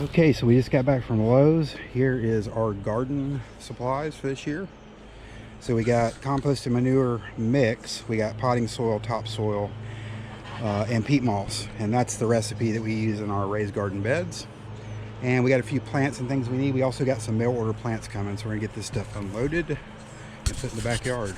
Okay, so we just got back from Lowe's. Here is our garden supplies for this year. So we got compost and manure mix. We got potting soil, topsoil, and peat moss. And that's the recipe that we use in our raised garden beds. And we got a few plants and things we need. We also got some mail order plants coming. So we're gonna get this stuff unloaded and put in the backyard.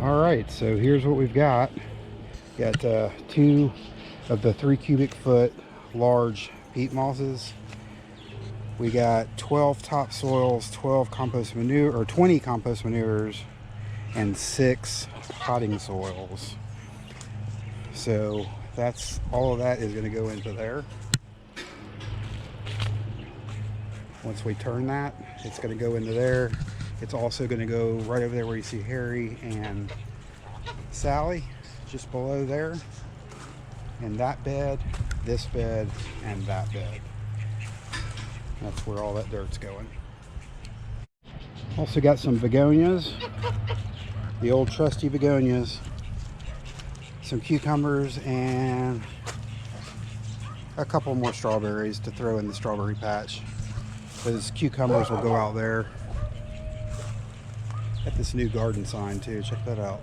Alright, so here's what we've got. Got 2 of the 3 cubic foot large peat mosses. We got 12 topsoils, 12 compost manure, or 20 compost manures, and 6 potting soils. So that's all of that is going to go into there. Once we turn that, it's going to go into there. It's also going to go right over there where you see Harry and Sally, just below there. And that bed, this bed, and that bed. That's where all that dirt's going. Also got some begonias, the old trusty begonias, some cucumbers, and a couple more strawberries to throw in the strawberry patch. Those cucumbers will go out there. Got this new garden sign too, check that out.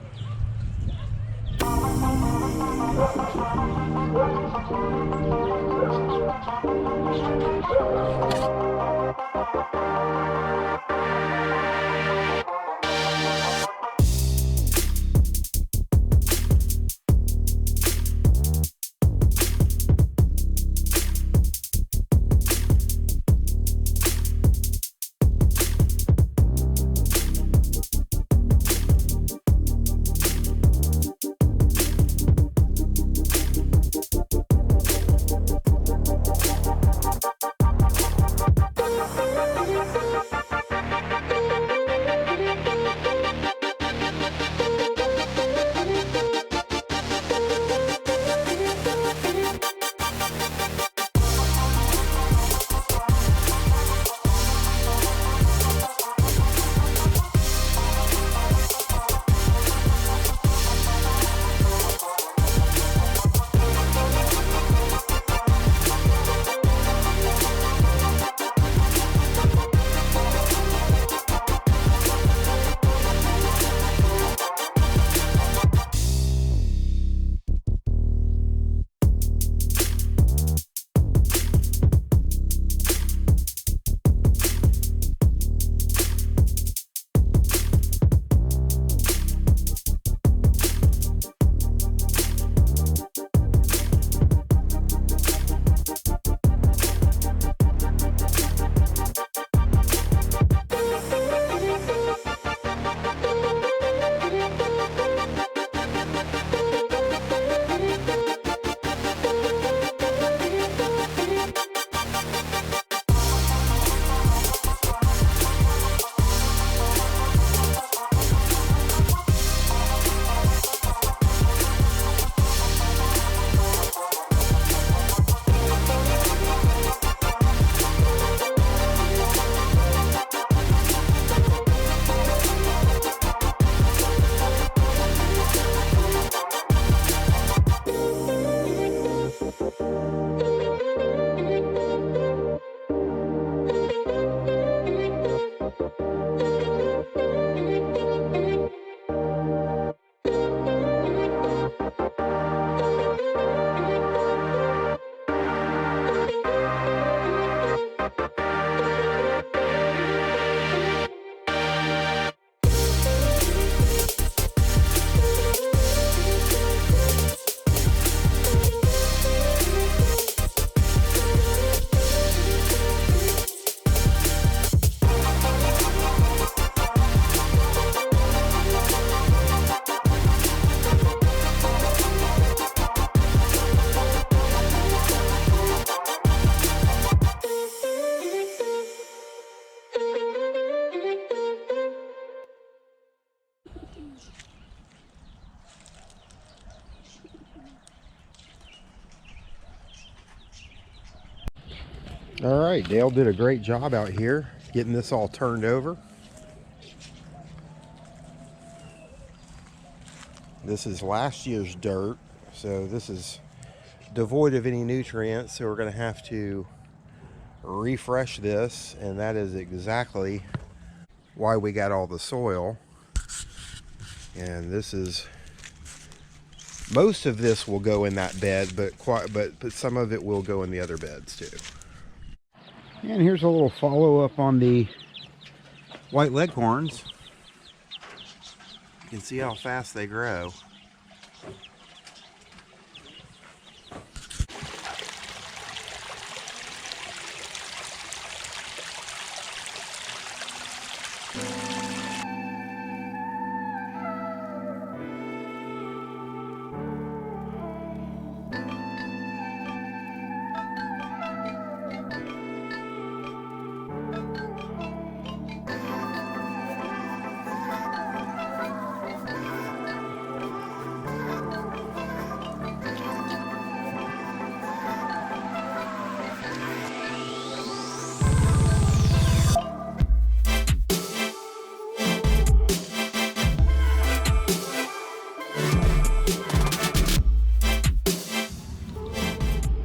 All right, Dale did a great job out here getting this all turned over. This is last year's dirt, so this is devoid of any nutrients, so we're going to have to refresh this, and that is exactly why we got all the soil. And this is, most of this will go in that bed, but some of it will go in the other beds too. And here's a little follow-up on the white leghorns. You can see how fast they grow.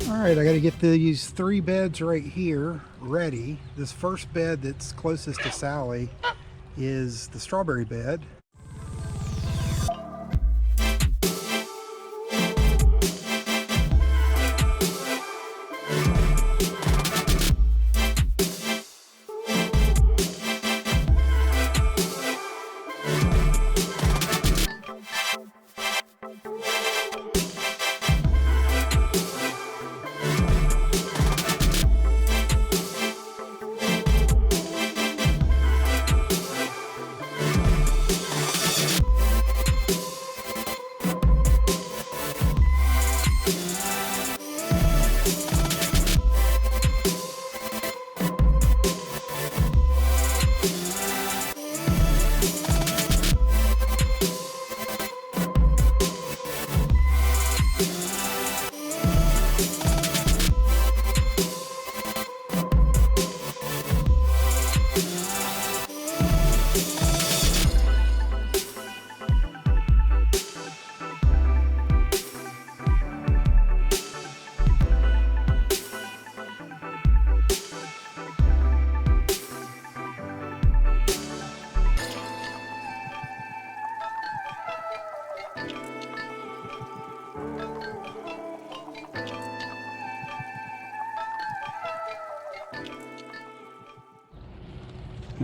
All right, I got to get these 3 beds right here ready. This first bed that's closest to Sally is the strawberry bed.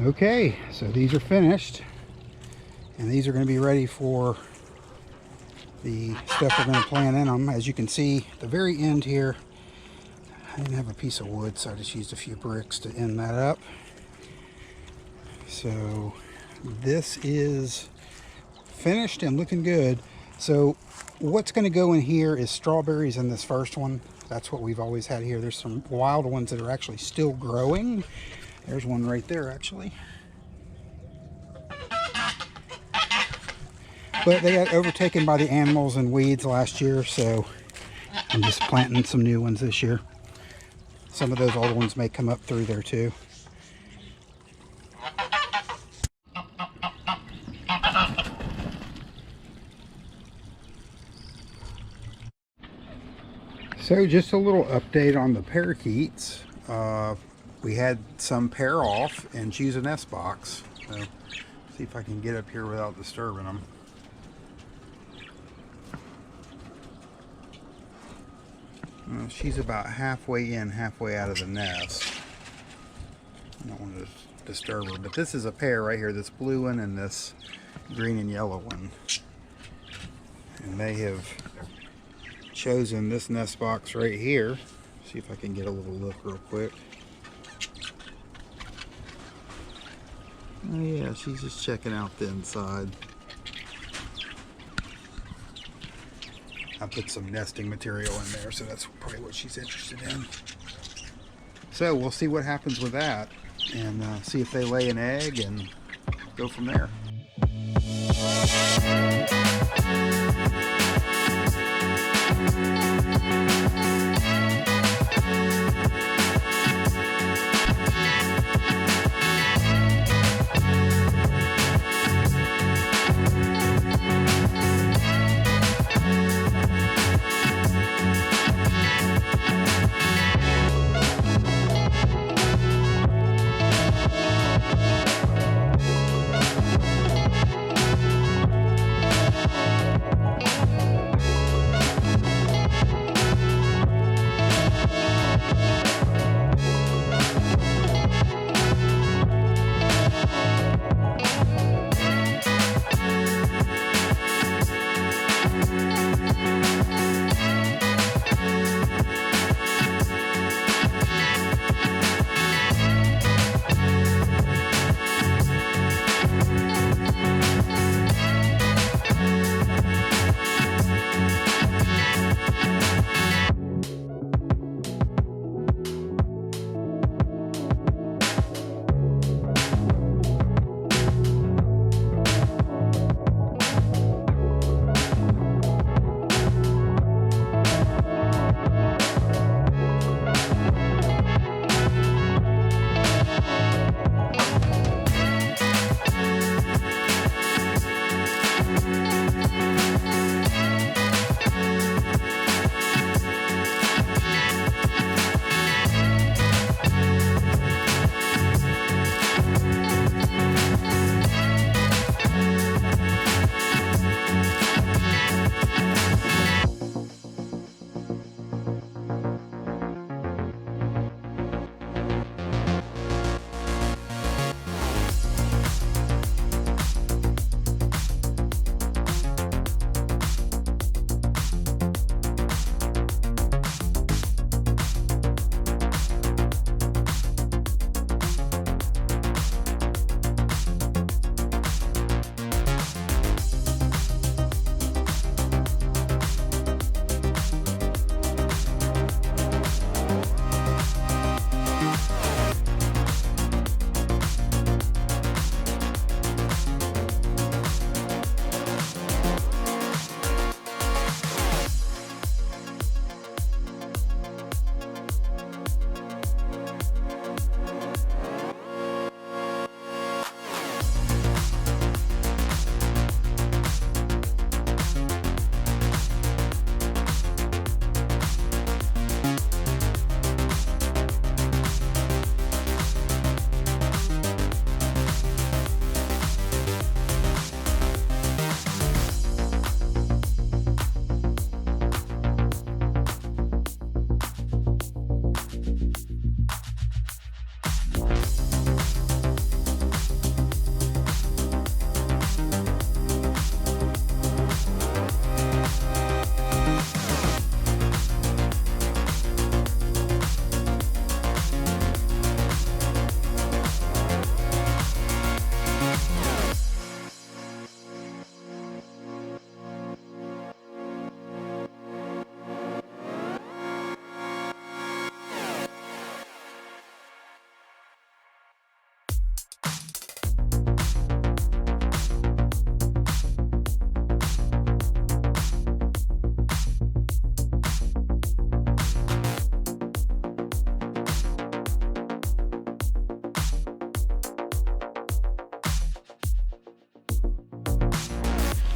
Okay, so these are finished, and these are going to be ready for the stuff we're going to plant in them. As you can see, at the very end here, I didn't have a piece of wood, so I just used a few bricks to end that up. So this is finished and looking good. So what's going to go in here is strawberries in this first one. That's what we've always had here. There's some wild ones that are actually still growing. There's one right there, actually. But they got overtaken by the animals and weeds last year, so I'm just planting some new ones this year. Some of those old ones may come up through there too. So just a little update on the parakeets. We had some pair off and choose a nest box. So see if I can get up here without disturbing them. She's about halfway in, halfway out of the nest. I don't want to disturb her, but this is a pair right here, this blue one and this green and yellow one. And they have chosen this nest box right here. See if I can get a little look real quick. Oh yeah, she's just checking out the inside. I put some nesting material in there, so that's probably what she's interested in. So we'll see what happens with that, and see if they lay an egg and go from there.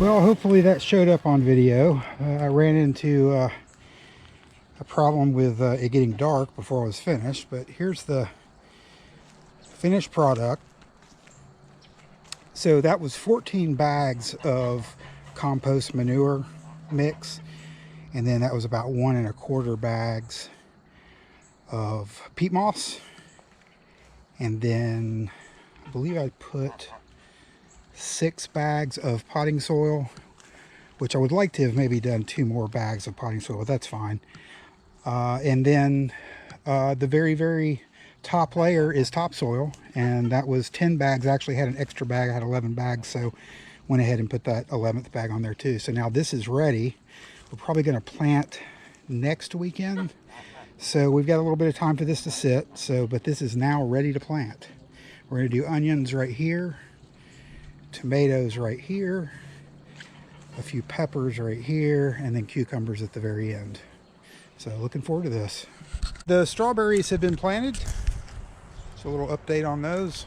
Well, hopefully that showed up on video. I ran into a problem with it getting dark before I was finished, but here's the finished product. So that was 14 bags of compost manure mix, and then that was about 1 1/4 bags of peat moss, and then I believe I put 6 bags of potting soil, which I would like to have maybe done 2 more bags of potting soil, but that's fine. And then the very top layer is topsoil, and that was 10 bags. I actually had an extra bag. I had 11 bags, so went ahead and put that 11th bag on there too. So now this is ready. We're probably going to plant next weekend, so we've got a little bit of time for this to sit. But this is now ready to plant. We're going to do onions right here, tomatoes right here, a few peppers right here, and then cucumbers at the very end. So looking forward to this. The strawberries have been planted. So a little update on those.